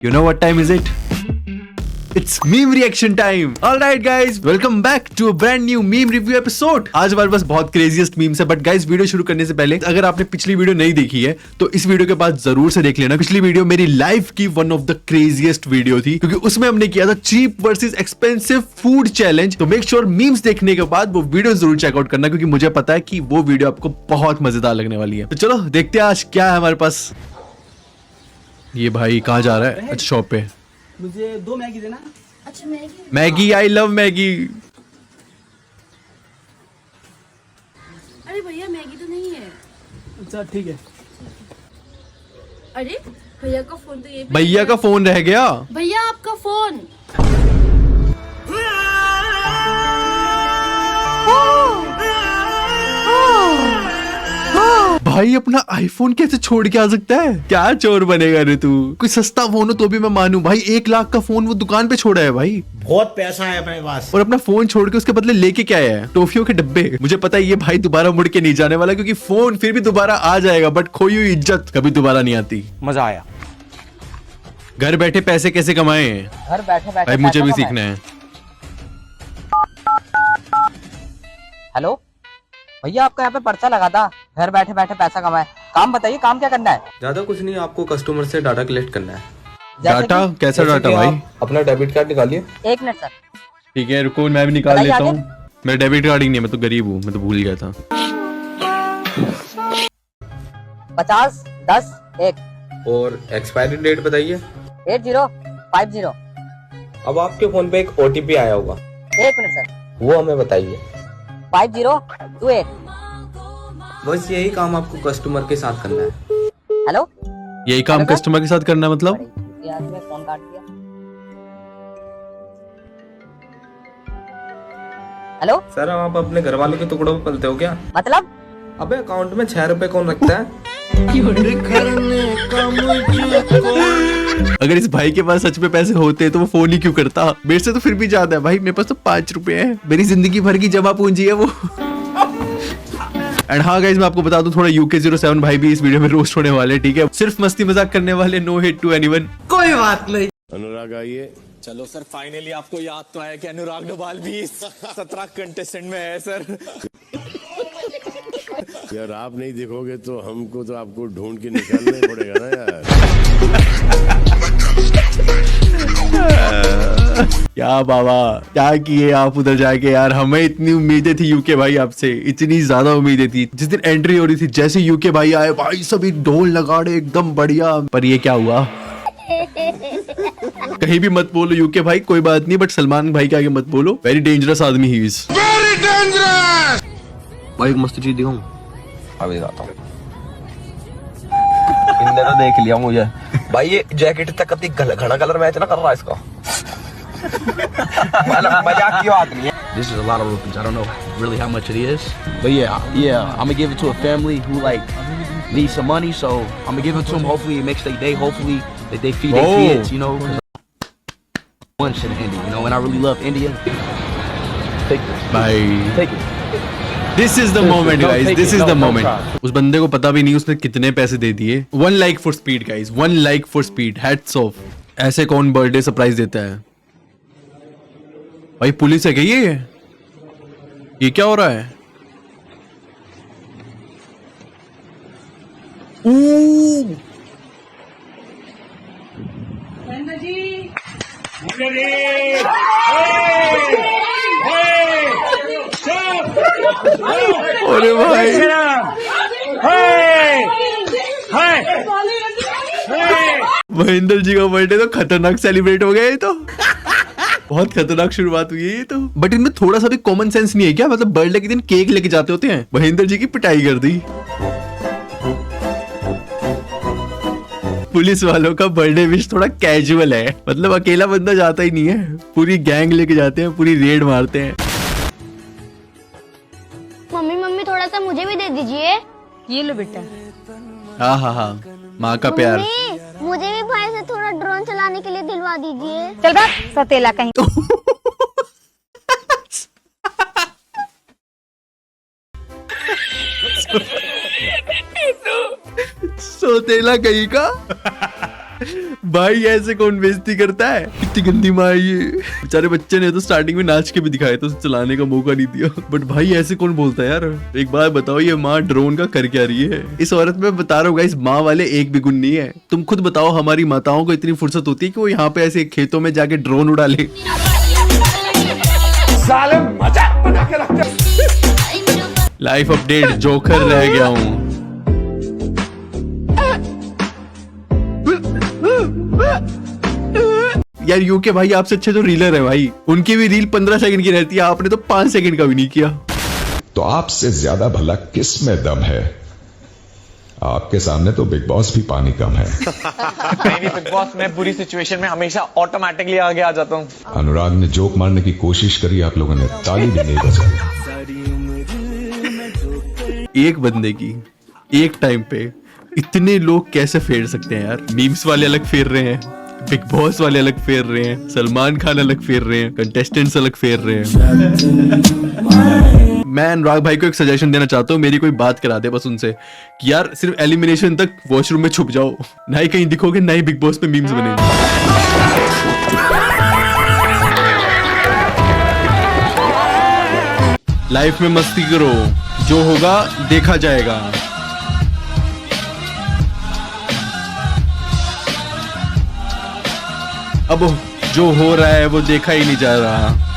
You know what time is it? It's meme reaction time. Alright guys, welcome back to a brand new meme review episode. आज हमारे पास बहुत craziest memes है, but guys video शुरू करने से पहले अगर आपने पिछली वीडियो नहीं देखी है तो इस वीडियो के बाद जरूर से देख लेना। पिछली वीडियो मेरी लाइफ की one of the craziest video थी, क्योंकि उसमें हमने किया था cheap versus expensive food challenge. तो मेक श्योर मीम्स देखने के बाद वो वीडियो जरूर चेकआउट करना, क्योंकि मुझे पता है कि वो वीडियो आपको बहुत मजेदार लगने वाली है। तो चलो देखते हैं आज क्या है हमारे पास। ये भाई कहाँ जा रहा है? अच्छा शॉप पे। मुझे 2 मैगी देना। अच्छा Maggi. Maggi, I love Maggi. अरे भैया मैगी तो नहीं है। अच्छा ठीक है। अरे भैया का फोन तो ये पे भैया का फोन रह गया। भैया आपका फोन। भाई अपना आईफोन कैसे छोड़ के आ सकता है? क्या चोर बनेगा रे तू? कोई सस्ता फोन हो तो भी मैं मानूं, भाई 1 लाख का फोन वो दुकान पे छोड़ा है भाई। बहुत पैसा है अपने पास और अपना फोन छोड़ के उसके बदले लेके क्या आया है? टॉफियों के डब्बे। मुझे पता है ये भाई दोबारा मुड़ के नहीं जाने वाला, क्योंकि फोन फिर भी दोबारा आ जाएगा, बट खोई हुई इज्जत कभी दोबारा नहीं आती। मजा आया। घर बैठे पैसे कैसे कमाए? घर बैठे बैठे भाई मुझे भी पैसा सीखना है। हेलो भैया, आपका यहाँ पे पर्चा लगा था, घर बैठे बैठे पैसा कमाए। काम बताइए, काम क्या करना है? ज्यादा कुछ नहीं, आपको कस्टमर से डाटा कलेक्ट करना है। जैसे डाटा? कैसा जैसे डाटा कि भाई? आप अपना डेबिट कार्ड निकालिए। कि 1 मिनट सर। ठीक है रुको, मैं भी निकाल बताइए लेता आगे। हूँ। मेरा डेबिट कार्ड ही नहीं है, मैं तो गरीब हूँ, मैं तो भूल गया था। 50 10 1 और एक्सपायरी डेट बताइए। 8050। अब आपके फोन पे एक ओटीपी आया होगा, 1 मिनट सर। वो हमें बताइए। 5028। बस यही काम आपको कस्टमर के साथ करना है। हेलो यही काम हेलो, कस्टमर के साथ करना है मतलब? अरे, यार मैं फोन काट दिया। हेलो सर आप अपने घर वालों के टुकड़ों पे पलते हो क्या? मतलब अबे अकाउंट में 6 रुपए कौन रखता है? अगर इस भाई के पास सच में पैसे होते तो वो फोन ही क्यों करता? मेरे से तो फिर भी ज्यादा है भाई, मेरे पास तो 5 रुपए है, मेरी जिंदगी भर की जमा पूंजी है वो। एंड हाँ गाइस, मैं आपको बता दूं, थोड़ा UK07 भाई भी इस वीडियो में रोस्ट होने वाले, ठीक है? सिर्फ मस्ती मजाक करने वाले, नो हिट टू एनीवन। कोई बात नहीं। अनुराग आइए। चलो सर, फाइनली आपको याद तो आया कि अनुराग डोभाल भी 17 कंटेस्टेंट में है सर। यार आप नहीं देखोगे तो हमको तो आपको ढूंढ के निकालना ही पड़ेगा ना यार। क्या बाबा, क्या किए आप उधर जाके यार? हमें इतनी उम्मीदें थी यूके भाई आपसे, इतनी ज्यादा उम्मीदें थी। जिस दिन एंट्री हो रही थी, जैसे यूके भाई आए, भाई सभी ढोल नगाड़े एकदम बढ़िया। पर ये क्या हुआ? कहीं भी मत बोलो यूके भाई, कोई बात नहीं, बट सलमान भाई के आगे मत बोलो। वेरी डेंजरस आदमी ही इज। भाई एक मस्त चीज दिखाऊं? अभी दिखाता हूँ। इनने तो देख लिया मुझे। भाई ये जैकेट तक कभी घना कलर मैच ना कर रहा है इसका। मजाक की बात नहीं है। This is a lot of rupees. I don't know really how much it is, but yeah, I'm gonna give it to a family who like needs some money, so I'm gonna give it to them. Hopefully, it makes their day. Hopefully, that they feed their kids. You know, 'cause one shit in India. You know, and I really love India. Take this. भाई Take it. This is the moment guys, this is the moment. उस बंदे को पता भी नहीं उसने कितने पैसे दे दिए। 1 like for speed guys, 1 like for speed, hats off. ऐसे कौन बर्थडे सरप्राइज देता है? भाई पुलिस है क्या ये क्या हो रहा है? अरे भाई महेंद्र जी का बर्थडे तो खतरनाक सेलिब्रेट हो गया ये तो। बहुत खतरनाक शुरुआत हुई है ये तो। बट इनमें थोड़ा सा भी कॉमन सेंस नहीं है क्या? मतलब बर्थडे के दिन केक लेके जाते होते हैं, महेंद्र जी की पिटाई कर दी। पुलिस वालों का बर्थडे विश थोड़ा कैजुअल है, मतलब अकेला बंदा जाता ही नहीं है, पूरी गैंग लेके जाते हैं, पूरी रेड मारते हैं। मम्मी मम्मी थोड़ा सा मुझे भी दे दीजिए। ये लो बेटा। हाँ, माँ का प्यार। मम्मी मुझे भी भाई से थोड़ा ड्रोन चलाने के लिए दिलवा दीजिए। चल भाग सतेला कहीं। सोतेला कहीं का। भाई ऐसे कौन बेइज्जती करता है? इतनी गंदी माँ ये। बेचारे बच्चे ने तो स्टार्टिंग में नाच के भी दिखाया तो उसे चलाने का मौका नहीं दिया। बट भाई ऐसे कौन बोलता है यार? एक बार बताओ ये माँ ड्रोन का कर क्या रही है? इस औरत में बता रहा हूँ गाइस, माँ वाले एक भी गुण नहीं है। तुम खुद बताओ हमारी माताओं को इतनी फुर्सत होती है कि वो यहाँ पे ऐसे खेतों में जाके ड्रोन उड़ा ले। लाइफ अपडेट, जोकर रह गया हूँ। यार यूके भाई आपसे अच्छे तो रीलर है भाई, उनकी भी रील 15 सेकंड की रहती है, आपने तो 5 सेकंड का भी नहीं किया। तो आपसे ज्यादा भला किस में दम है? आपके सामने तो बिग बॉस भी पानी कम है। नहीं बिग बॉस, मैं बुरी सिचुएशन में हमेशा ऑटोमेटिकली आगे आ जाता हूँ। अनुराग ने जोक मारने की कोशिश करी, आप लोगों ने ताली भी नहीं बजाई। एक बंदे की एक टाइम पे इतने लोग कैसे फेर सकते हैं यार? मीम्स वाले अलग फेर रहे हैं, बिग बॉस वाले अलग फेर रहे हैं, सलमान खान अलग फेर रहे हैं, कंटेस्टेंट्स अलग फेर रहे हैं। मैं अनुराग भाई को एक सजेशन देना चाहता हूँ, मेरी कोई बात करा दे बस उनसे कि यार सिर्फ एलिमिनेशन तक वॉशरूम में छुप जाओ, ना ही कहीं दिखोगे ना ही बिग बॉस पे मीम्स बनेंगे। लाइफ में मस्ती करो, जो होगा देखा जाएगा। अब जो हो रहा है वो देखा ही नहीं जा रहा।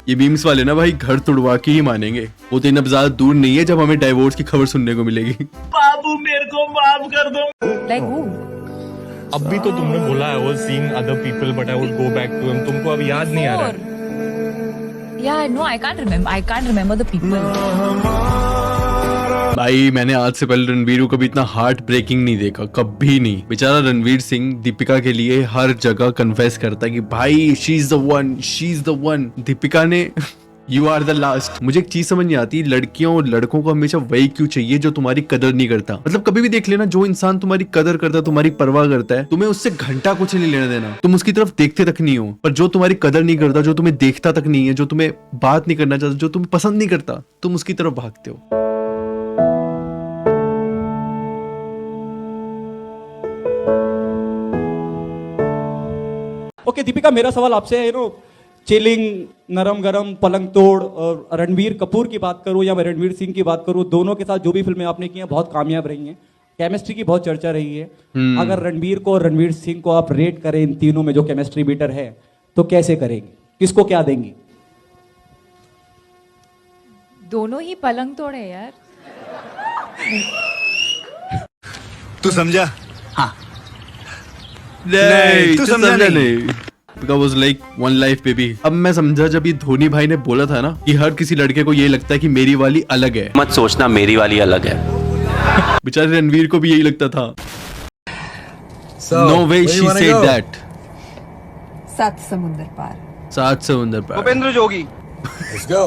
ये मीम्स वाले ना भाई घर तुड़वा के ही मानेंगे। वो दिन अब ज्यादा दूर नहीं है जब हमें डाइवोर्स की खबर सुनने को मिलेगी। बाबू मेरे को माफ कर दो। अब भी तो तुमने बोला है वो seeing other people but I would go back to him, तुमको अब याद नहीं आ रहा है? Yeah, no, I can't remember the people. भाई मैंने आज से पहले रणवीर को कभी इतना हार्ट ब्रेकिंग नहीं देखा, कभी नहीं। बेचारा रणवीर सिंह दीपिका के लिए हर जगह कन्फेस करता है कि भाई she is the one. Deepika ने यू आर द लास्ट। मुझे एक चीज समझ नहीं आती, लड़कियों और लड़कों को हमेशा वही क्यों चाहिए जो तुम्हारी कदर नहीं करता। मतलब कभी भी देख लेना, जो इंसान तुम्हारी कदर करता है, तुम्हारी परवाह करता है, तुम्हें उससे घंटा कुछ नहीं लेना देना, तुम उसकी तरफ देखते तक नहीं हो। पर जो तुम्हारी कदर नहीं करता, जो तुम्हें देखता तक नहीं है, जो तुम्हें बात नहीं करना चाहता, जो तुम्हें पसंद नहीं करता, तुम उसकी तरफ भागते हो। ओके दीपिका, मेरा सवाल आपसे है, चिलिंग, नरम गरम, पलंग तोड़, और रणवीर कपूर की बात करूं या मैं रणवीर सिंह की बात करूं, दोनों के साथ जो भी फिल्में आपने की हैं बहुत कामयाब रही हैं, केमिस्ट्री की बहुत चर्चा रही है। अगर रणवीर को और रणवीर सिंह को आप रेट करें इन तीनों में जो केमिस्ट्री बीटर है, तो कैसे करेंगे? किसको क्या देंगी? दोनों ही पलंग तोड़े यार। तू समझा? हाँ नहीं, तू समझा नहीं। Because was like one life baby। अब मैं समझा जब ये धोनी भाई ने बोला था ना कि हर किसी लड़के को ये लगता है कि मेरी वाली अलग है। मत सोचना मेरी वाली अलग है। बेचारे रणवीर को भी यही लगता था। No way she said that। 7 समुंदर पार। 7 समुंदर पार। भूपेंद्र जोगी। Let's go.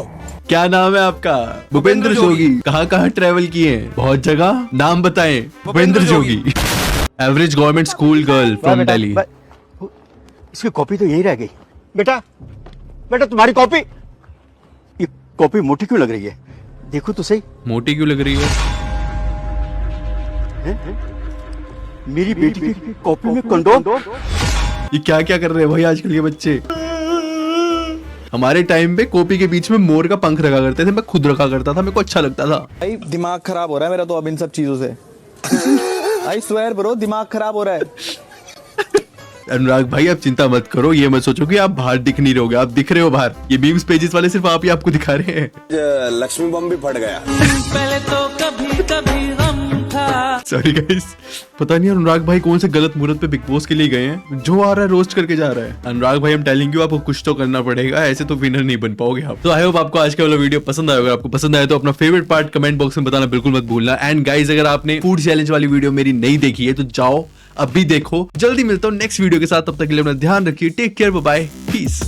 क्या नाम है आपका? भूपेंद्र जोगी। कहाँ ट्रेवल किए हैं? बहुत जगह, नाम बताएं। Bhupendra Jogi. Average government school girl from Delhi. इसकी कॉपी तो यही रह गई। बेटा तुम्हारी कॉपी, ये कॉपी मोटी क्यों लग रही है? देखो तो सही। मोटी क्यों लग रही है? मेरी बेटी की कॉपी में कंडोम। ये क्या कर रहे हैं भाई आजकल के बच्चे? हमारे टाइम पे कॉपी के बीच में मोर का पंख रखा करते थे, मैं खुद रखा करता था, मेरे को अच्छा लगता था। भाई दिमाग खराब हो रहा है मेरा तो अब इन सब चीजों से। आई स्वेयर ब्रो, दिमाग खराब हो रहा है। अनुराग भाई आप चिंता मत करो, ये मत सोचो कि आप बाहर दिख नहीं रहोगे, आप दिख रहे हो बाहर। ये मीम्स पेजेस वाले सिर्फ आप ही आपको दिखा रहे हैं। लक्ष्मी बम भी फट गया। पहले तो कभी गम था। सॉरी गाइस, पता नहीं अनुराग भाई कौन से गलत मुहूर्त पे बिग बॉस के लिए गए हैं, जो आ रहा है रोस्ट करके जा रहा है। अनुराग भाई हम टेलिंग यू, आपको कुछ तो करना पड़ेगा, ऐसे तो विनर नहीं बन पाओगे आप। तो आई होप आपको आज का वाला वीडियो पसंद आएगा। आपको पसंद आया तो अपना फेवरेट पार्ट कमेंट बॉक्स में बताना बिल्कुल मत भूलना। एंड गाइस अगर आपने फूड चैलेंज वाली वीडियो मेरी नहीं देखी है तो जाओ अभी देखो। जल्दी मिलता हूँ नेक्स्ट वीडियो के साथ, तब तक के लिए अपना ध्यान रखिए। Take care, bye bye, piece.